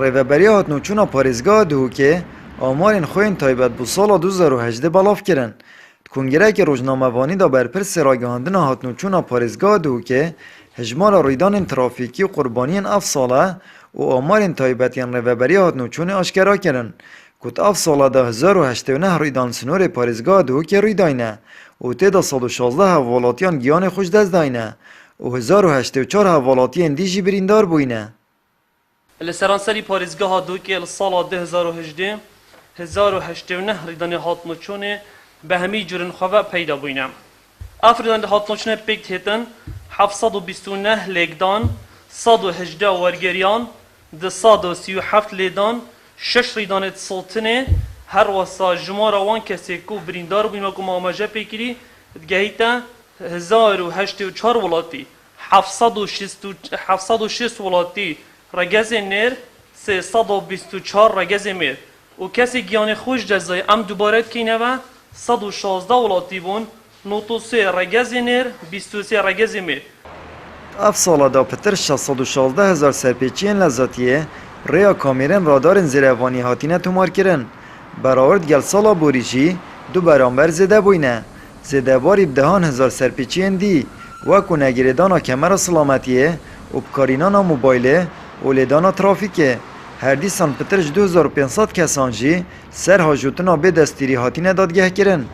ریوبری هات نوچونا پارێزگا دهوکێ ئامارên xwe yên taybet bû sala 2018 belav kirin. Kongerekê Rojnamevanî da berpirsê ragihandina hatnûçûna parêzgeha Duhokê, hejmara rûydanên trafîkî û qurbaniyên ev sala û amarên taybet yên rêveberiya hatnûçûnê aşkera kirin. Ku ev sala da 1089 rûydan sînorê parêzgeha Duhokê rûy dayne û têda 116 hevvelatiyan giyanê xwe ji dest dayne û 1084 hevvelatiyên dî jî birîndar bûyne. Li seranserî parêzgeha Duhokê li sala 2018 1089 rîdanê hatnûçûnê به همی جرن خواه پیدا بوینم. افرادان هاتنوچنه پیک هیتن 729 لیگدان 118 ورگریان 237 لیدان 6 ریدان سلطنه هر واسا جمارا وان کسی کو بریندار بویم که مامجه پیکری گهیتا 1084 ولاتی 706 ولاتی رگز نیر 324 رگز میر و کسی گیان خوش جزای ام دوباره کینه و 116 ولاتی بون 93 رگز نیر 23 رگز میر. اف سالا دا پتر 616,000 سرپیچیین لذاتیه ریا کامیرن رادارن زیروانی هاتینه تومار کرن. برآورد گل سالا بوریجی دو برانبر زده بوینه. زده باری بدهان هزار سرپیچیین دی وکو نگیردانا کمر سلامتیه و بکارینانا موبایله و لیدانا ترافیکه. هر دی سان پترش 2500 کسان جی سر هاجوتنا به دستیری هاتینه دادگه کرن.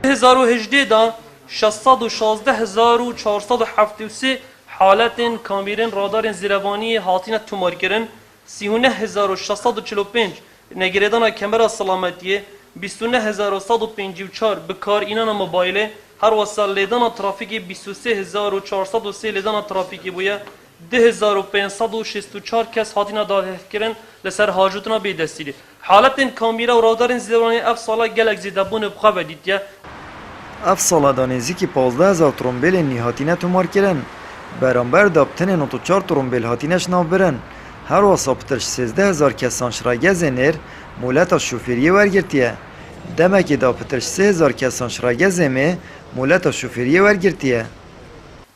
2018 دا 616,473 حالت کامیرن رادار زیروانی هاتینه تومار کرن 39,645 نگریدان کمر سلامتیه 29,154 بکار اینان موبایله هر وصل لیدان ترافیکی 23,403 لیدان ترافیکی بویه 10,564 کس هاتینا داده کرن لسر حاجتنا به دستیری حالت کامیرا و رادار زیروانی اف سالا گلک زیده بون بخواه بدیدیه اف سالا دانیزی که 15,000 ترومبیل نی هاتینه تومار کرن برانبر دابتن 94 ترومبیل هاتینش ناو برن هر واسا پترش 13,000 کسان شراگز نیر مولت شوفیری ورگرتیه دمکی دا پترش 3,000 کسان شراگز می مولت شوفیری ورگرتیه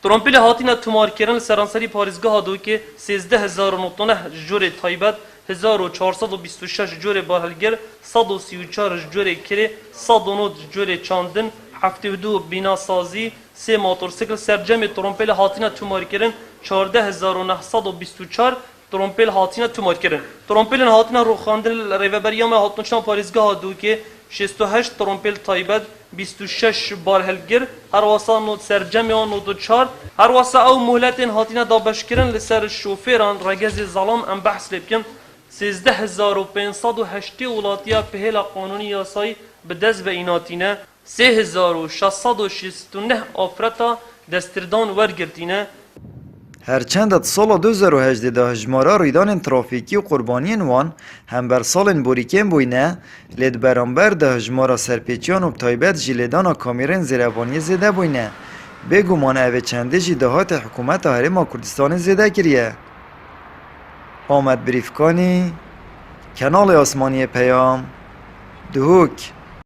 ترومبیل هاتینا تومار کرن سرانسری پاریزگاه Duhokê 13,009 جور تایبت 1426 جور بارهلگر 134 جور کری 109 جور چاندن 72 بینا سازی 3 موتورسیکل سرجم ترومبیل هاتینا تومار کرن 14,924 ترومبیل هاتینا تومار کرن ترومبیل هاتینا روخاندن ریوبریام هاتنوچنا پاریزگاه Duhokê 68 ترومبیل تایبت 26 بارهلگر هر واسه نوت سرجم یا نوت 4 هر واسه او مهلت هاتینا دابش کرن لسر شوفیران رگز ظلام ام بحث لبکن 13,508 ولاتیا پهلا قانونی یاسایی به دست به ایناتینه 3,669 آفرتا دستردان ورگرتینه هرچند سال 2018 ده هجمارا ریدان ترافیکی و قربانیان وان هم بر سال بوریکین بوینه لید برانبر ده هجمارا سرپیچیان و تایبت جیلیدان کامیرن زیروانی زده بوینه بگومان اوه چنده جی دهات حکومت هرما کردستان زده کریه آمد بریفکانی کنال آسمانی پیام دهوک